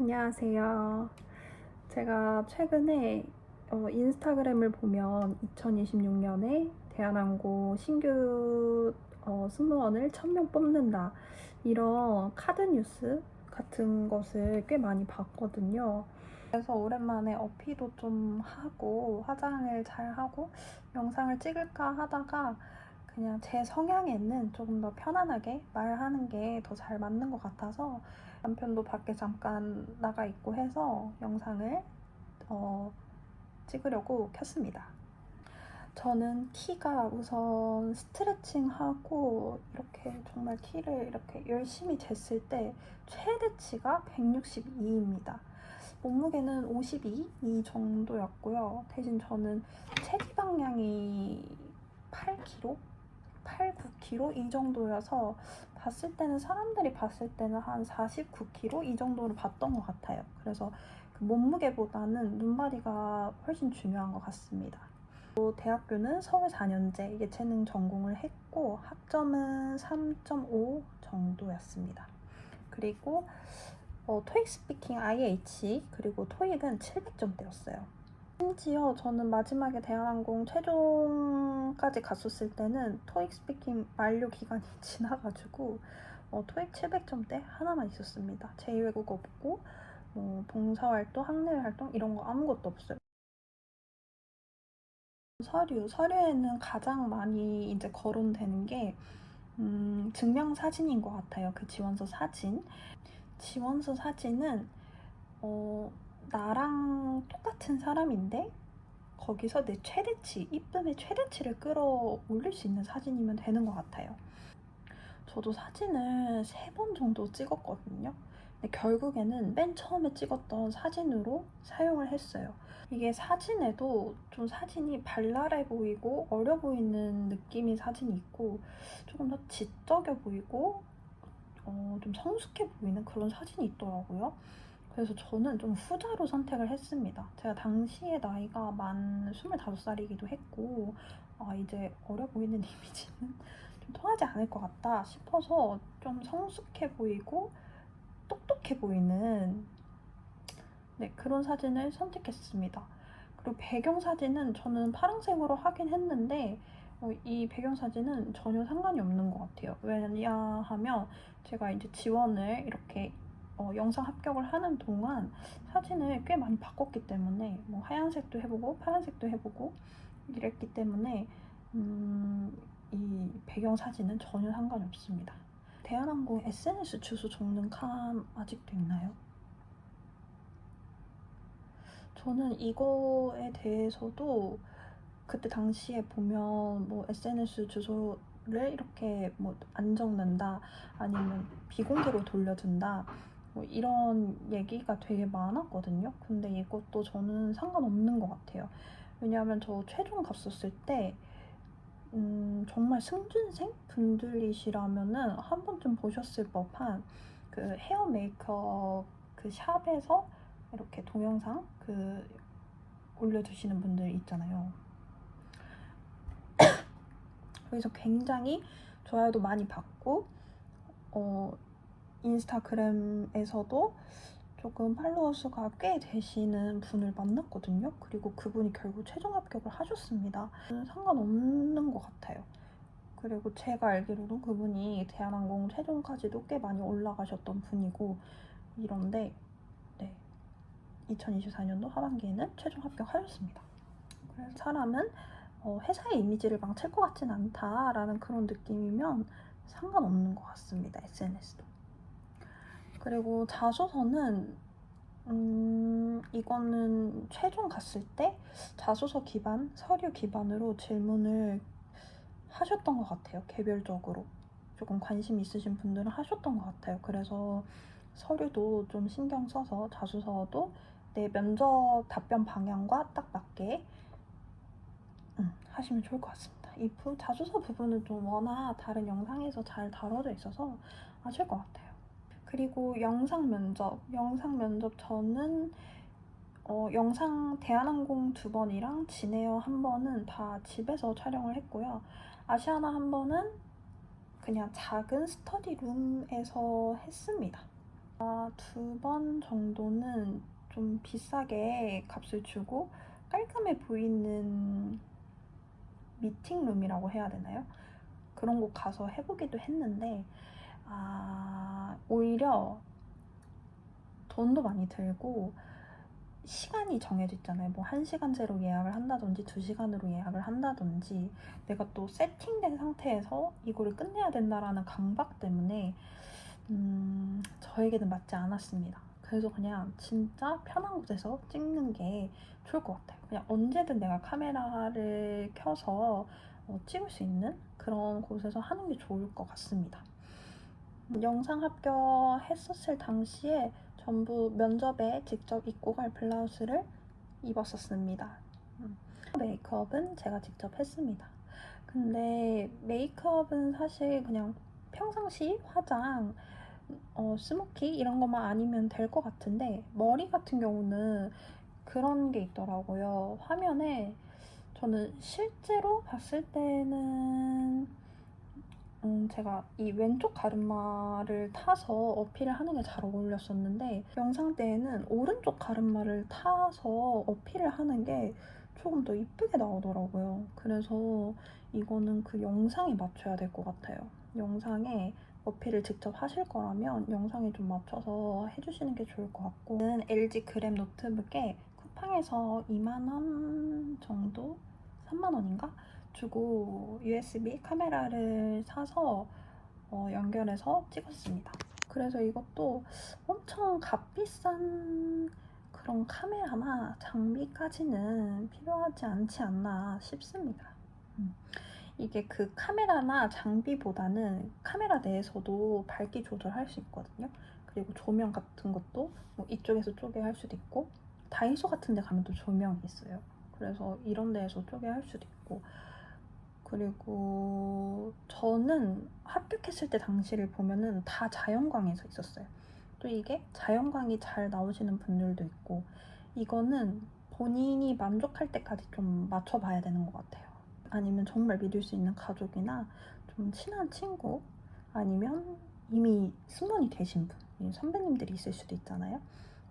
안녕하세요. 제가 최근에 인스타그램을 보면 2026년에 대한항공 신규 승무원을 1000명 뽑는다 이런 카드 뉴스 같은 것을 꽤 많이 봤거든요. 그래서 오랜만에 어피도 좀 하고 화장을 잘 하고 영상을 찍을까 하다가 그냥 제 성향에는 조금 더 편안하게 말하는 게 더 잘 맞는 것 같아서 남편도 밖에 잠깐 나가 있고 해서 영상을 찍으려고 켰습니다. 저는 키가 우선 스트레칭하고 이렇게 정말 키를 이렇게 열심히 쟀을 때 최대치가 162입니다. 몸무게는 52 이 정도였고요. 대신 저는 체지방량이 8kg? 8, 9kg 이 정도여서 봤을 때는 사람들이 봤을 때는 한 49kg 이 정도를 봤던 것 같아요. 그래서 그 몸무게보다는 눈바디가 훨씬 중요한 것 같습니다. 대학교는 서울 4년제 예체능 전공을 했고 학점은 3.5 정도였습니다. 그리고 토익 스피킹 IH 그리고 토익은 700점대였어요. 심지어 저는 마지막에 대한항공 최종까지 갔었을 때는 토익 스피킹 만료 기간이 지나가지고 토익 700점대 하나만 있었습니다. 제2외국어 없고 봉사활동, 학내활동 이런 거 아무것도 없어요. 서류에는 가장 많이 이제 거론되는 게 증명사진인 것 같아요. 그 지원서 사진. 지원서 사진은 나랑 똑같은 사람인데 거기서 내 최대치, 이쁨의 최대치를 끌어올릴 수 있는 사진이면 되는 것 같아요. 저도 사진을 3번 정도 찍었거든요. 근데 결국에는 맨 처음에 찍었던 사진으로 사용을 했어요. 이게 사진에도 좀 사진이 발랄해 보이고 어려 보이는 느낌의 사진이 있고 조금 더 지적여 보이고 좀 성숙해 보이는 그런 사진이 있더라고요. 그래서 저는 좀 후자로 선택을 했습니다. 제가 당시에 나이가 만 25살이기도 했고 이제 어려 보이는 이미지는 좀 통하지 않을 것 같다 싶어서 좀 성숙해 보이고 똑똑해 보이는 그런 사진을 선택했습니다. 그리고 배경사진은 저는 파란색으로 하긴 했는데 이 배경사진은 전혀 상관이 없는 것 같아요. 왜냐하면 제가 이제 지원을 이렇게 영상 합격을 하는 동안 사진을 꽤 많이 바꿨기 때문에 뭐 하얀색도 해보고 파란색도 해보고 이랬기 때문에 이 배경사진은 전혀 상관이 없습니다. 대한항공 SNS 주소 적는 칸 아직도 있나요? 저는 이거에 대해서도 그때 당시에 보면 뭐 SNS 주소를 이렇게 뭐 안 적는다 아니면 비공개로 돌려준다 뭐 이런 얘기가 되게 많았거든요. 근데 이것도 저는 상관없는 것 같아요. 왜냐하면 저 최종 갔었을 때 정말 승준생 분들이시라면은 한 번쯤 보셨을 법한 그 헤어 메이크업 그 샵에서 이렇게 동영상 올려주시는 분들 있잖아요. 그래서 굉장히 좋아요도 많이 받고 인스타그램에서도 조금 팔로워 수가 꽤 되시는 분을 만났거든요. 그리고 그분이 결국 최종 합격을 하셨습니다. 상관없는 것 같아요. 그리고 제가 알기로도 그분이 대한항공 최종까지도 꽤 많이 올라가셨던 분이고 이런데 2024년도 하반기에는 최종 합격하셨습니다. 그래서 사람은 회사의 이미지를 망칠 것 같진 않다라는 그런 느낌이면 상관없는 것 같습니다. SNS도. 그리고 자소서는 이거는 최종 갔을 때 자소서 기반, 서류 기반으로 질문을 하셨던 것 같아요. 개별적으로. 조금 관심 있으신 분들은 하셨던 것 같아요. 그래서 서류도 좀 신경 써서 자소서도 내 면접 답변 방향과 딱 맞게 하시면 좋을 것 같습니다. 이 자소서 부분은 좀 워낙 다른 영상에서 잘 다뤄져 있어서 아실 것 같아요. 그리고 영상 면접 저는 영상 대한항공 2번이랑 진에어 1번은 다 집에서 촬영을 했고요. 아시아나 1번은 그냥 작은 스터디룸에서 했습니다. 두 번 정도는 좀 비싸게 값을 주고 깔끔해 보이는 미팅룸이라고 해야 되나요? 그런 곳 가서 해보기도 했는데 오히려 돈도 많이 들고 시간이 정해져 있잖아요. 뭐 1시간제로 예약을 한다든지 2시간으로 예약을 한다든지 내가 또 세팅된 상태에서 이거를 끝내야 된다라는 강박 때문에 저에게는 맞지 않았습니다. 그래서 그냥 진짜 편한 곳에서 찍는 게 좋을 것 같아요. 그냥 언제든 내가 카메라를 켜서 찍을 수 있는 그런 곳에서 하는 게 좋을 것 같습니다. 영상 합격했었을 당시에 전부 면접에 직접 입고 갈 블라우스를 입었었습니다. 메이크업은 제가 직접 했습니다. 근데 메이크업은 사실 그냥 평상시 화장, 스모키 이런 것만 아니면 될 것 같은데 머리 같은 경우는 그런 게 있더라고요. 화면에 저는 실제로 봤을 때는 제가 이 왼쪽 가르마를 타서 어필을 하는 게 잘 어울렸었는데 영상 때에는 오른쪽 가르마를 타서 어필을 하는 게 조금 더 이쁘게 나오더라고요. 그래서 이거는 그 영상에 맞춰야 될 것 같아요. 영상에 어필을 직접 하실 거라면 영상에 좀 맞춰서 해주시는 게 좋을 것 같고 LG 그램 노트북에 쿠팡에서 2만원 정도? 3만원인가? 주고 USB 카메라를 사서 연결해서 찍었습니다. 그래서 이것도 엄청 값비싼 그런 카메라나 장비까지는 필요하지 않지 않나 싶습니다. 이게 그 카메라나 장비보다는 카메라 내에서도 밝기 조절할 수 있거든요. 그리고 조명 같은 것도 뭐 이쪽에서 쪼개 할 수도 있고 다이소 같은 데 가면 또 조명이 있어요. 그래서 이런 데에서 쪼개 할 수도 있고 그리고 저는 합격했을 때 당시를 보면은 다 자연광에서 있었어요. 또 이게 자연광이 잘 나오시는 분들도 있고 이거는 본인이 만족할 때까지 좀 맞춰봐야 되는 것 같아요. 아니면 정말 믿을 수 있는 가족이나 좀 친한 친구 아니면 이미 승무원이 되신 분, 선배님들이 있을 수도 있잖아요.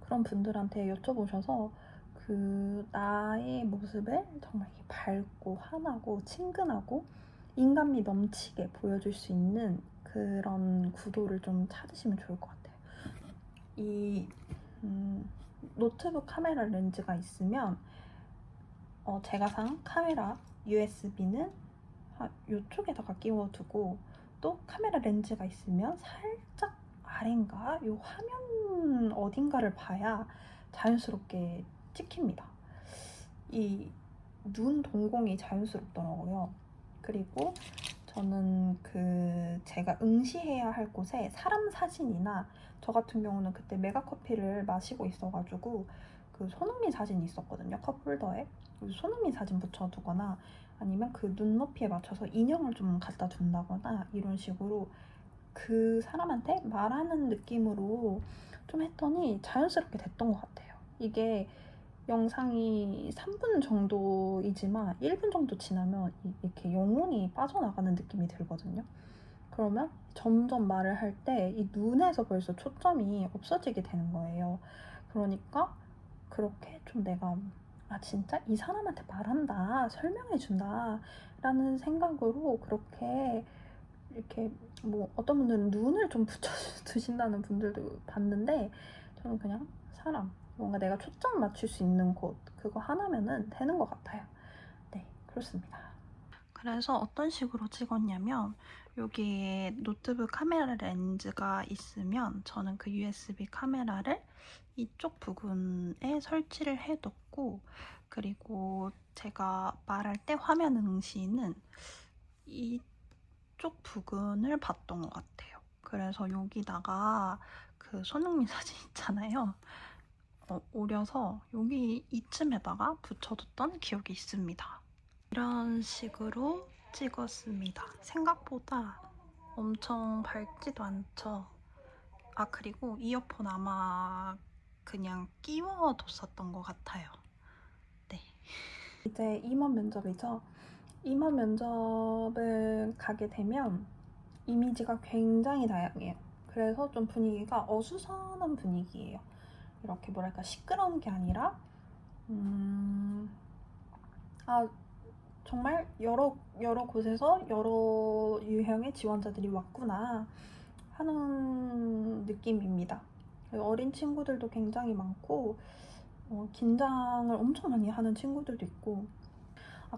그런 분들한테 여쭤보셔서 그 나의 모습을 정말 밝고 환하고 친근하고 인간미 넘치게 보여줄 수 있는 그런 구도를 좀 찾으시면 좋을 것 같아요. 이 노트북 카메라 렌즈가 있으면 제가 산 카메라 USB는 이쪽에다가 끼워두고 또 카메라 렌즈가 있으면 살짝 아래인가 이 화면 어딘가를 봐야 자연스럽게 찍힙니다. 이 눈 동공이 자연스럽더라고요. 그리고 저는 그 제가 응시해야 할 곳에 사람 사진이나 저 같은 경우는 그때 메가커피를 마시고 있어가지고 그 손흥민 사진이 있었거든요. 컵홀더에. 손흥민 사진 붙여두거나 아니면 그 눈높이에 맞춰서 인형을 좀 갖다 둔다거나 이런 식으로 그 사람한테 말하는 느낌으로 좀 했더니 자연스럽게 됐던 것 같아요. 이게 영상이 3분 정도이지만 1분 정도 지나면 이렇게 영혼이 빠져나가는 느낌이 들거든요. 그러면 점점 말을 할 때 이 눈에서 벌써 초점이 없어지게 되는 거예요. 그러니까 그렇게 좀 내가 진짜 이 사람한테 말한다, 설명해준다 라는 생각으로 그렇게 이렇게 뭐 어떤 분들은 눈을 좀 붙여두신다는 분들도 봤는데 저는 그냥 사람, 뭔가 내가 초점 맞출 수 있는 곳 그거 하나면은 되는 것 같아요. 네, 그렇습니다. 그래서 어떤 식으로 찍었냐면 여기에 노트북 카메라 렌즈가 있으면 저는 그 USB 카메라를 이쪽 부분에 설치를 해뒀고 그리고 제가 말할 때 화면 응시는 이쪽 부분을 봤던 것 같아요. 그래서 여기다가 그 손흥민 사진 있잖아요. 오려서 여기 이쯤에다가 붙여뒀던 기억이 있습니다. 이런 식으로 찍었습니다. 생각보다 엄청 밝지도 않죠. 그리고 이어폰 아마 그냥 끼워뒀었던 것 같아요. 네. 이제 임원 면접이죠. 임원 면접을 가게 되면 이미지가 굉장히 다양해요. 그래서 좀 분위기가 어수선한 분위기예요. 이렇게 뭐랄까 시끄러운 게 아니라 정말 여러 곳에서 여러 유형의 지원자들이 왔구나 하는 느낌입니다. 어린 친구들도 굉장히 많고 긴장을 엄청 많이 하는 친구들도 있고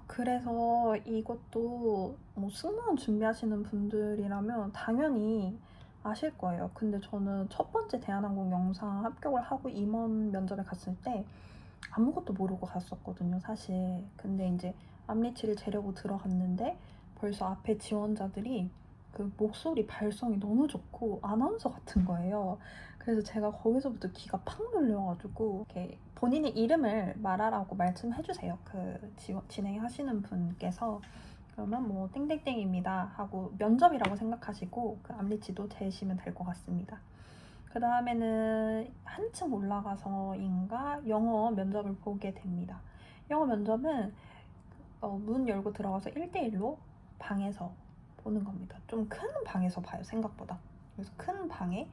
그래서 이것도 승무원 준비하시는 분들이라면 당연히 아실 거예요. 근데 저는 첫 번째 대한항공 영상 합격을 하고 임원 면접에 갔을 때 아무것도 모르고 갔었거든요, 사실. 근데 이제 암리치를 재려고 들어갔는데 벌써 앞에 지원자들이 그 목소리 발성이 너무 좋고 아나운서 같은 거예요. 그래서 제가 거기서부터 기가 팍 눌려가지고 이렇게 본인의 이름을 말하라고 말씀해주세요. 그 진행하시는 분께서. 그러면 뭐 땡땡땡입니다 하고 면접이라고 생각하시고 그 암리치도 재시면 될 것 같습니다. 그 다음에는 한층 올라가서인가 영어 면접을 보게 됩니다. 영어 면접은 문 열고 들어가서 1대1로 방에서 보는 겁니다. 좀 큰 방에서 봐요, 생각보다. 그래서 큰 방에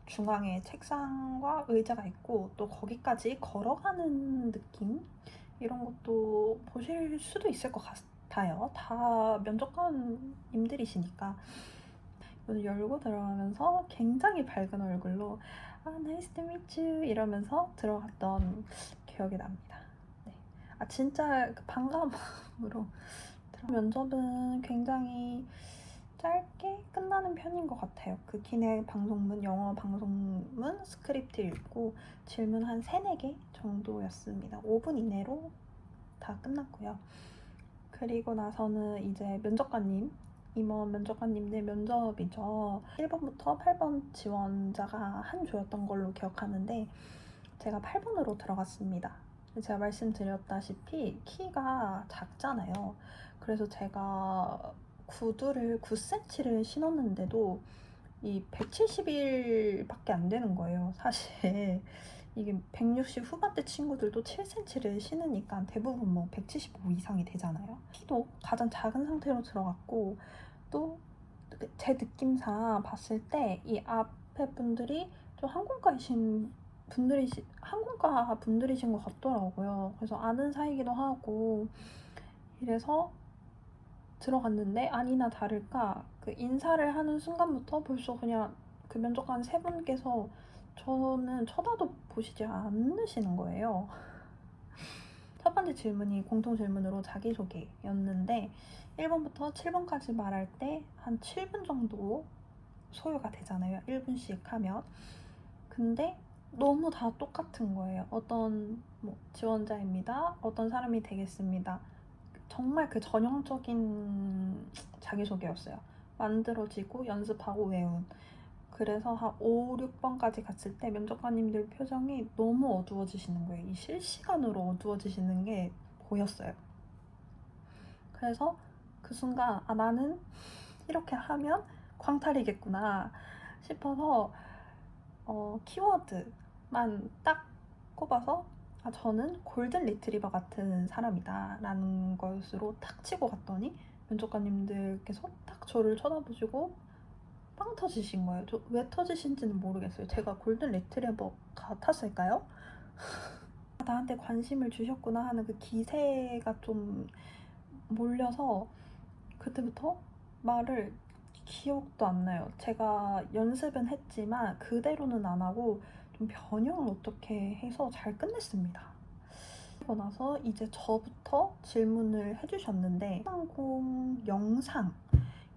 중앙에 책상과 의자가 있고 또 거기까지 걸어가는 느낌? 이런 것도 보실 수도 있을 것 같아요. 다 면접관님들이시니까. 문을 열고 들어가면서 굉장히 밝은 얼굴로 nice to meet you 이러면서 들어갔던 기억이 납니다. 네. 진짜 그 반감으로 면접은 굉장히 짧게 끝나는 편인 것 같아요. 그 기내 방송문, 영어 방송문 스크립트 읽고 질문 한 3, 4개 정도였습니다. 5분 이내로 다 끝났고요. 그리고 나서는 이제 면접관님, 임원 면접관님들 면접이죠. 1번부터 8번 지원자가 한 조였던 걸로 기억하는데 제가 8번으로 들어갔습니다. 제가 말씀드렸다시피 키가 작잖아요. 그래서 제가 구두를 9cm를 신었는데도 이 170일밖에 안 되는 거예요. 사실 이게 160 후반대 친구들도 7cm를 신으니까 대부분 뭐 175 이상이 되잖아요. 키도 가장 작은 상태로 들어갔고 또 제 느낌상 봤을 때 이 앞에 분들이 좀 항공과 분들이신 것 같더라고요. 그래서 아는 사이기도 하고 이래서 들어갔는데 아니나 다를까 그 인사를 하는 순간부터 벌써 그냥 그 면접관 3분께서 저는 쳐다도 보시지 않으시는 거예요. 첫 번째 질문이 공통 질문으로 자기소개였는데 1번부터 7번까지 말할 때 한 7분 정도 소요가 되잖아요. 1분씩 하면. 근데 너무 다 똑같은 거예요. 어떤 지원자입니다. 어떤 사람이 되겠습니다. 정말 그 전형적인 자기소개였어요. 만들어지고 연습하고 외운. 그래서 한 5, 6번까지 갔을 때 면접관님들 표정이 너무 어두워지시는 거예요. 이 실시간으로 어두워지시는 게 보였어요. 그래서 그 순간 나는 이렇게 하면 광탈이겠구나 싶어서 키워드만 딱 꼽아서 저는 골든 리트리버 같은 사람이다 라는 것으로 탁 치고 갔더니 면접관님들께서 딱 저를 쳐다보시고 빵 터지신 거예요. 왜 터지신지는 모르겠어요. 제가 골든 리트리버 같았을까요? 나한테 관심을 주셨구나 하는 그 기세가 좀 몰려서 그때부터 말을 기억도 안 나요. 제가 연습은 했지만 그대로는 안 하고 좀 변형을 어떻게 해서 잘 끝냈습니다. 그러고 나서 이제 저부터 질문을 해주셨는데 항공 영상,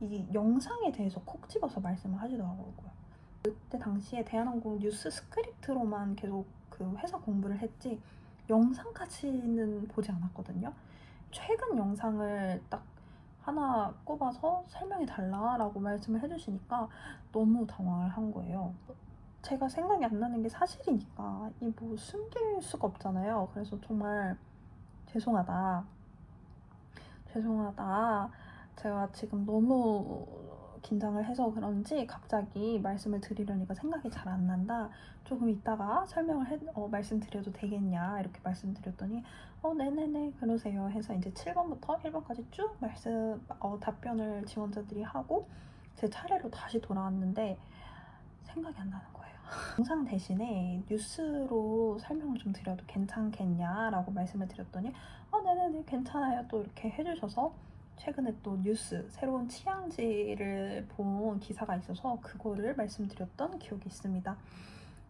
이 영상에 대해서 콕 집어서 말씀을 하시더라고요. 그때 당시에 대한항공 뉴스 스크립트로만 계속 그 회사 공부를 했지 영상까지는 보지 않았거든요. 최근 영상을 딱 하나 꼽아서 설명해 달라라고 말씀을 해주시니까 너무 당황을 한 거예요. 제가 생각이 안 나는 게 사실이니까 이 뭐 숨길 수가 없잖아요. 그래서 정말 죄송하다. 제가 지금 너무 긴장을 해서 그런지 갑자기 말씀을 드리려니까 생각이 잘 안 난다. 조금 이따가 말씀드려도 되겠냐 이렇게 말씀드렸더니 네네네 그러세요 해서 이제 7번부터 1번까지 쭉 답변을 지원자들이 하고 제 차례로 다시 돌아왔는데 생각이 안 나는 거예요. 영상 대신에 뉴스로 설명을 좀 드려도 괜찮겠냐라고 말씀을 드렸더니 네네네 괜찮아요 또 이렇게 해주셔서 최근에 또 뉴스 새로운 취향지를 본 기사가 있어서 그거를 말씀드렸던 기억이 있습니다.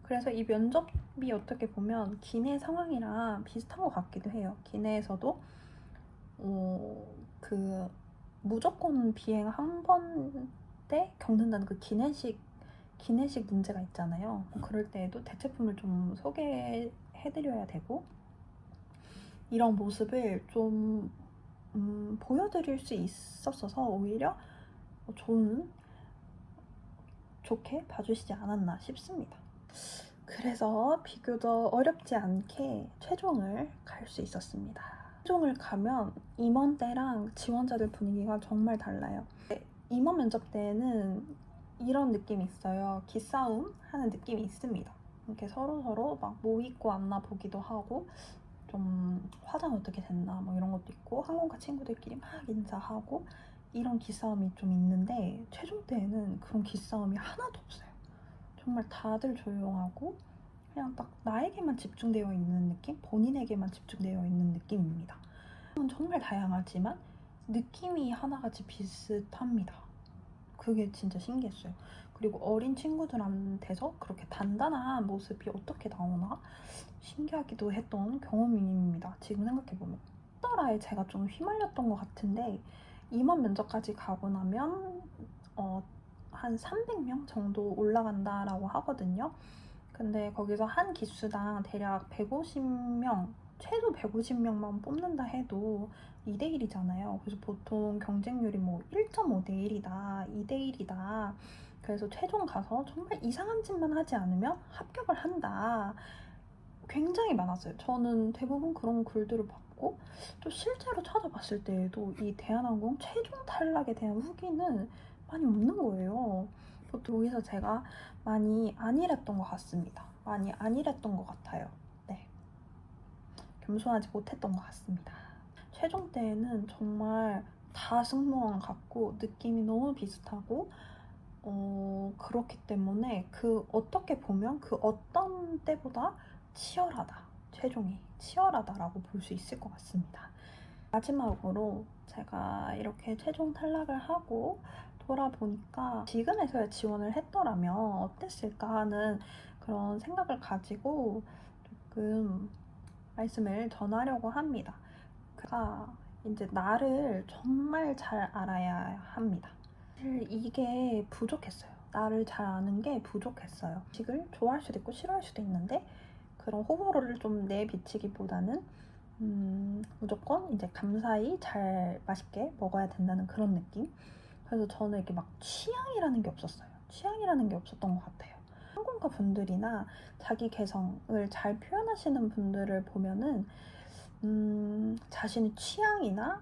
그래서 이 면접이 어떻게 보면 기내 상황이랑 비슷한 것 같기도 해요. 기내에서도 그 무조건 비행 한 번 때 겪는다는 그 기내식 문제가 있잖아요. 그럴 때에도 대체품을 좀 소개해드려야 되고 이런 모습을 좀 보여드릴 수 있었어서 오히려 좋게 봐주시지 않았나 싶습니다. 그래서 비교적 어렵지 않게 최종을 갈 수 있었습니다. 최종을 가면 임원 때랑 지원자들 분위기가 정말 달라요. 임원 면접 때는 이런 느낌이 있어요. 기싸움 하는 느낌이 있습니다. 이렇게 서로 막 뭐 입고 왔나 보기도 하고 좀 화장 어떻게 됐나 뭐 이런 것도 있고 항공과 친구들끼리 막 인사하고 이런 기싸움이 좀 있는데 최종 때에는 그런 기싸움이 하나도 없어요. 정말 다들 조용하고 그냥 딱 나에게만 집중되어 있는 느낌? 본인에게만 집중되어 있는 느낌입니다. 정말 다양하지만 느낌이 하나같이 비슷합니다. 그게 진짜 신기했어요. 그리고 어린 친구들한테서 그렇게 단단한 모습이 어떻게 나오나 신기하기도 했던 경험입니다. 지금 생각해보면. 첫날에 제가 좀 휘말렸던 것 같은데 임원 면접까지 가고 나면 한 300명 정도 올라간다라고 하거든요. 근데 거기서 한 기수당 대략 150명, 최소 150명만 뽑는다 해도 2대1이잖아요. 그래서 보통 경쟁률이 뭐 1.5대 1이다, 2대 1이다. 그래서 최종 가서 정말 이상한 짓만 하지 않으면 합격을 한다. 굉장히 많았어요. 저는 대부분 그런 글들을 봤고 또 실제로 찾아봤을 때에도 이 대한항공 최종 탈락에 대한 후기는 많이 없는 거예요. 보통 여기서 제가 많이 안일했던 것 같습니다. 많이 안일했던 것 같아요. 네, 겸손하지 못했던 것 같습니다. 최종 때에는 정말 다 승무원 같고 느낌이 너무 비슷하고 그렇기 때문에 어떻게 보면 그 어떤 때보다 치열하다. 최종이 치열하다라고 볼 수 있을 것 같습니다. 마지막으로 제가 이렇게 최종 탈락을 하고 돌아보니까 지금에서야 지원을 했더라면 어땠을까 하는 그런 생각을 가지고 조금 말씀을 전하려고 합니다. 그가 이제 나를 정말 잘 알아야 합니다. 사실 이게 부족했어요. 나를 잘 아는 게 부족했어요. 음식을 좋아할 수도 있고 싫어할 수도 있는데 그런 호불호를 좀 내비치기보다는 무조건 이제 감사히 잘 맛있게 먹어야 된다는 그런 느낌. 그래서 저는 이렇게 막 취향이라는 게 없었어요. 취향이라는 게 없었던 것 같아요. 항공가 분들이나 자기 개성을 잘 표현하시는 분들을 보면은 자신의 취향이나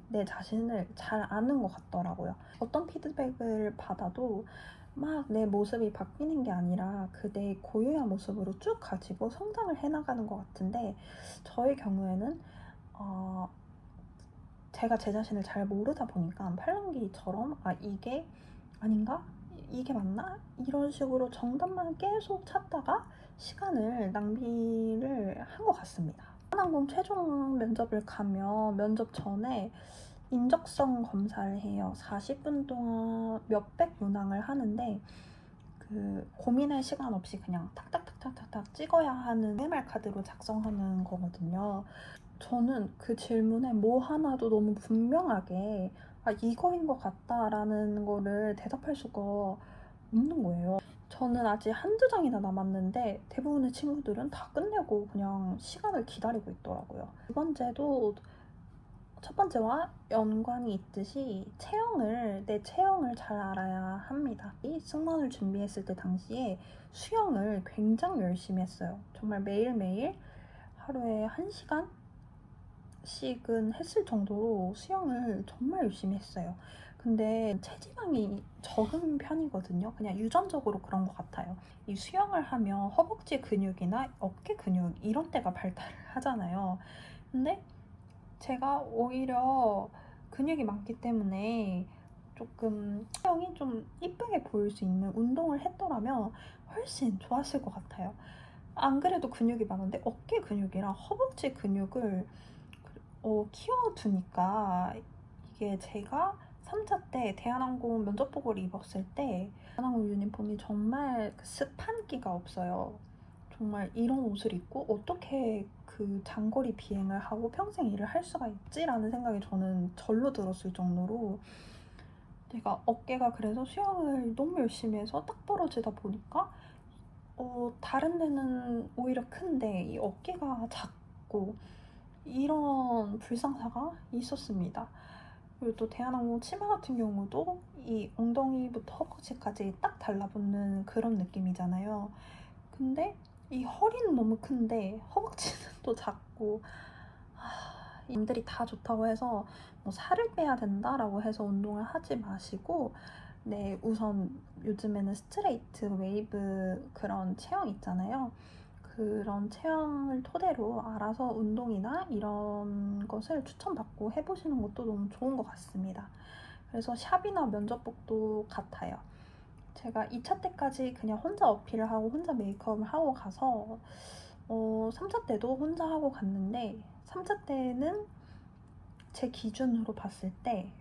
내 자신을 잘 아는 것 같더라고요. 어떤 피드백을 받아도 막 내 모습이 바뀌는 게 아니라 그대의 고유한 모습으로 쭉 가지고 성장을 해나가는 것 같은데 저의 경우에는 제가 제 자신을 잘 모르다 보니까 팔랑귀처럼 이게 아닌가? 이게 맞나? 이런 식으로 정답만 계속 찾다가 시간을 낭비를 한 것 같습니다. 대한항공 최종 면접을 가면 면접 전에 인적성 검사를 해요. 40분 동안 몇백 문항을 하는데 고민할 시간 없이 그냥 탁탁탁탁탁 찍어야 하는 해말 카드로 작성하는 거거든요. 저는 그 질문에 뭐 하나도 너무 분명하게 이거인 것 같다라는 거를 대답할 수가 없는 거예요. 저는 아직 한두 장이나 남았는데 대부분의 친구들은 다 끝내고 그냥 시간을 기다리고 있더라고요. 두 번째도 첫 번째와 연관이 있듯이 내 체형을 잘 알아야 합니다. 이 승무원을 준비했을 때 당시에 수영을 굉장히 열심히 했어요. 정말 매일매일 하루에 1시간씩은 했을 정도로 수영을 정말 열심히 했어요. 근데 체지방이 적은 편이거든요. 그냥 유전적으로 그런 것 같아요. 이 수영을 하면 허벅지 근육이나 어깨 근육 이런 데가 발달을 하잖아요. 근데 제가 오히려 근육이 많기 때문에 조금 체형이 좀 이쁘게 보일 수 있는 운동을 했더라면 훨씬 좋았을 것 같아요. 안 그래도 근육이 많은데 어깨 근육이랑 허벅지 근육을 키워두니까 이게 제가 3차 때 대한항공 면접복을 입었을 때 대한항공 유니폼이 정말 스판기가 없어요. 정말 이런 옷을 입고 어떻게 그 장거리 비행을 하고 평생 일을 할 수가 있지라는 생각이 저는 절로 들었을 정도로 내가 어깨가 그래서 수영을 너무 열심히 해서 딱 벌어지다 보니까 다른 데는 오히려 큰데 이 어깨가 작고 이런 불상사가 있었습니다. 그리고 또 대한항공 치마 같은 경우도 이 엉덩이부터 허벅지까지 딱 달라붙는 그런 느낌이잖아요. 근데 이 허리는 너무 큰데 허벅지는 또 작고 남들이 다 좋다고 해서 뭐 살을 빼야 된다라고 해서 운동을 하지 마시고 네, 우선 요즘에는 스트레이트 웨이브 그런 체형 있잖아요. 그런 체형을 토대로 알아서 운동이나 이런 것을 추천받고 해보시는 것도 너무 좋은 것 같습니다. 그래서 샵이나 면접복도 같아요. 제가 2차 때까지 그냥 혼자 어필을 하고 혼자 메이크업을 하고 가서 3차 때도 혼자 하고 갔는데 3차 때는 제 기준으로 봤을 때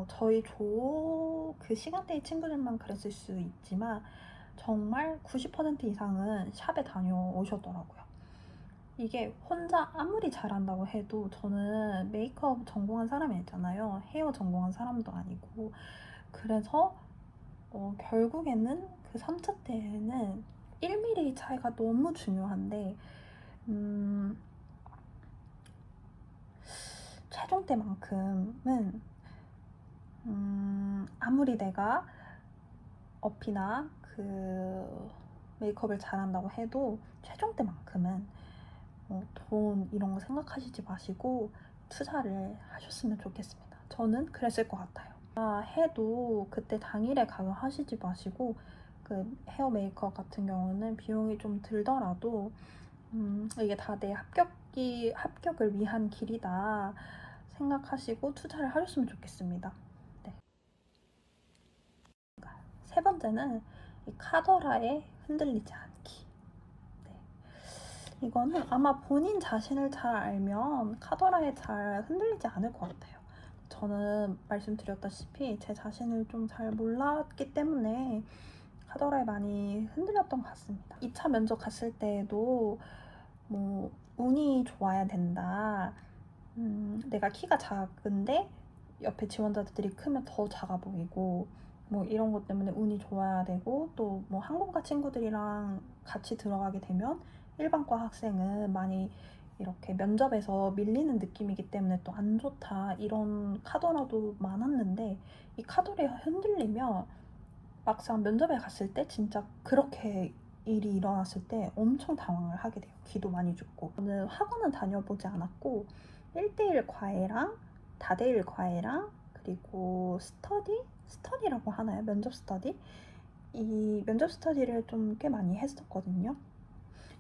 저희 그 시간대의 친구들만 그랬을 수 있지만 정말 90% 이상은 샵에 다녀오셨더라고요. 이게 혼자 아무리 잘한다고 해도 저는 메이크업 전공한 사람이 아니잖아요. 헤어 전공한 사람도 아니고. 그래서 결국에는 그 3차 때에는 1mm 차이가 너무 중요한데 최종 때만큼은 아무리 내가 어피나 그 메이크업을 잘한다고 해도 최종 때만큼은 돈 이런 거 생각하시지 마시고 투자를 하셨으면 좋겠습니다. 저는 그랬을 것 같아요. 해도 그때 당일에 가서 하시지 마시고 그 헤어 메이크업 같은 경우는 비용이 좀 들더라도 이게 다 내 합격을 위한 길이다 생각하시고 투자를 하셨으면 좋겠습니다. 네. 세 번째는 이 카더라에 흔들리지 않기. 네. 이거는 아마 본인 자신을 잘 알면 카더라에 잘 흔들리지 않을 것 같아요. 저는 말씀드렸다시피 제 자신을 좀 잘 몰랐기 때문에 카더라에 많이 흔들렸던 것 같습니다. 2차 면접 갔을 때에도 뭐 운이 좋아야 된다. 내가 키가 작은데 옆에 지원자들이 크면 더 작아 보이고 뭐 이런 것 때문에 운이 좋아야 되고 또 뭐 항공과 친구들이랑 같이 들어가게 되면 일반과 학생은 많이 이렇게 면접에서 밀리는 느낌이기 때문에 또 안 좋다 이런 카더라도 많았는데 이 카더라에 흔들리면 막상 면접에 갔을 때 진짜 그렇게 일이 일어났을 때 엄청 당황을 하게 돼요. 기도 많이 죽고. 저는 학원은 다녀보지 않았고 1대1 과외랑 다대일 과외랑 그리고 스터디라고 하나요? 면접 스터디? 이 면접 스터디를 좀 꽤 많이 했었거든요.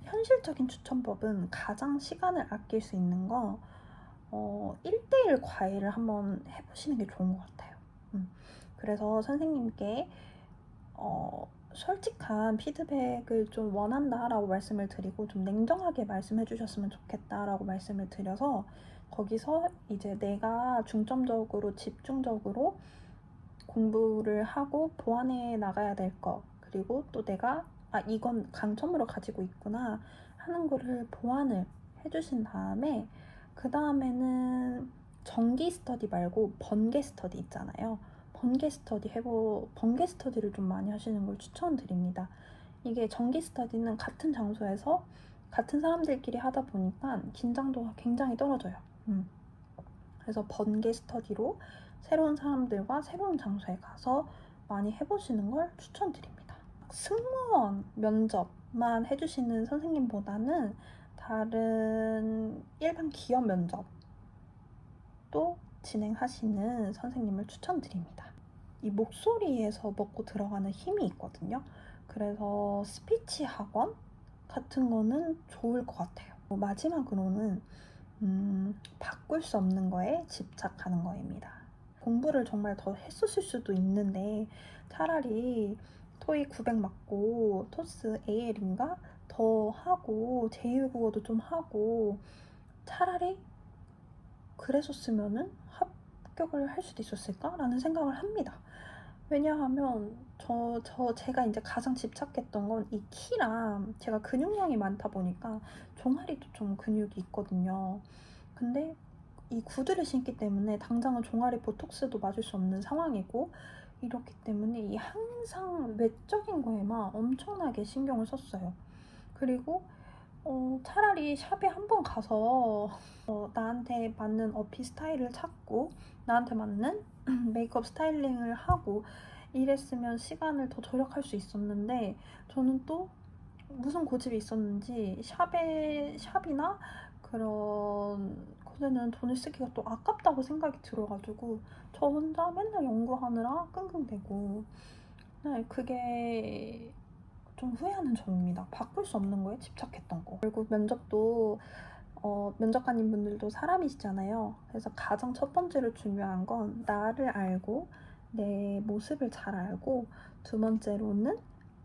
현실적인 추천법은 가장 시간을 아낄 수 있는 거 1대1 과외를 한번 해보시는 게 좋은 것 같아요. 그래서 선생님께 솔직한 피드백을 좀 원한다라고 말씀을 드리고 좀 냉정하게 말씀해 주셨으면 좋겠다라고 말씀을 드려서 거기서 이제 내가 중점적으로 집중적으로 공부를 하고 보완해 나가야 될 거 그리고 또 내가 이건 강점으로 가지고 있구나 하는 거를 보완을 해주신 다음에 그 다음에는 정기 스터디 말고 번개 스터디 있잖아요. 번개 스터디를 좀 많이 하시는 걸 추천드립니다. 이게 정기 스터디는 같은 장소에서 같은 사람들끼리 하다 보니까 긴장도가 굉장히 떨어져요. 그래서 번개 스터디로 새로운 사람들과 새로운 장소에 가서 많이 해보시는 걸 추천드립니다. 승무원 면접만 해주시는 선생님보다는 다른 일반 기업 면접도 진행하시는 선생님을 추천드립니다. 이 목소리에서 먹고 들어가는 힘이 있거든요. 그래서 스피치 학원 같은 거는 좋을 것 같아요. 마지막으로는 바꿀 수 없는 거에 집착하는 거입니다. 공부를 정말 더 했었을 수도 있는데 차라리 토익 900 맞고 토스 AL인가 더 하고 제2외국어도 좀 하고 차라리 그랬었으면은 합격을 할 수도 있었을까라는 생각을 합니다. 왜냐하면 제가 이제 가장 집착했던 건 이 키랑 제가 근육량이 많다 보니까 종아리도 좀 근육이 있거든요. 근데 이 구두를 신기 때문에 당장은 종아리 보톡스도 맞을 수 없는 상황이고 이렇기 때문에 이 항상 외적인 거에만 엄청나게 신경을 썼어요. 그리고 차라리 샵에 한번 가서 나한테 맞는 어피 스타일을 찾고 나한테 맞는 메이크업 스타일링을 하고 이랬으면 시간을 더 절약할 수 있었는데 저는 또 무슨 고집이 있었는지 샵이나 그런 곳에는 돈을 쓰기가 또 아깝다고 생각이 들어가지고 저 혼자 맨날 연구하느라 끙끙대고 네, 그게 좀 후회하는 점입니다. 바꿀 수 없는 거에 집착했던 거. 결국 면접도 면접관님 분들도 사람이시잖아요. 그래서 가장 첫 번째로 중요한 건 나를 알고 내 모습을 잘 알고 두 번째로는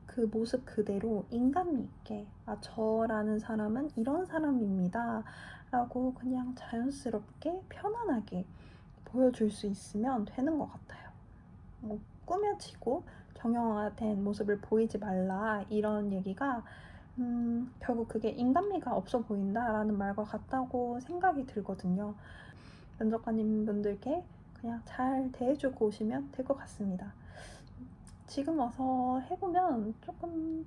그 모습 그대로 인간미 있게 저라는 사람은 이런 사람입니다 라고 그냥 자연스럽게 편안하게 보여줄 수 있으면 되는 것 같아요. 꾸며지고 정형화된 모습을 보이지 말라 이런 얘기가 결국 그게 인간미가 없어 보인다라는 말과 같다고 생각이 들거든요. 면접관님 분들께 그냥 잘 대해주고 오시면 될 것 같습니다. 지금 와서 해보면 조금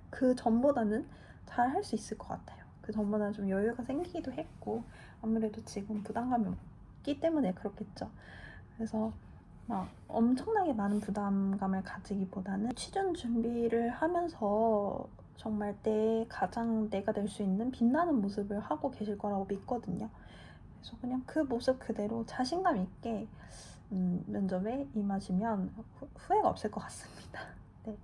그 전보다는 잘 할 수 있을 것 같아요. 그 전보다는 좀 여유가 생기기도 했고 아무래도 지금 부담감이 없기 때문에 그렇겠죠. 그래서 막 엄청나게 많은 부담감을 가지기보다는 취준 준비를 하면서 정말 가장 내가 될 수 있는 빛나는 모습을 하고 계실 거라고 믿거든요. 그래서 그냥 그 모습 그대로 자신감 있게 면접에 임하시면 후회가 없을 것 같습니다. 네.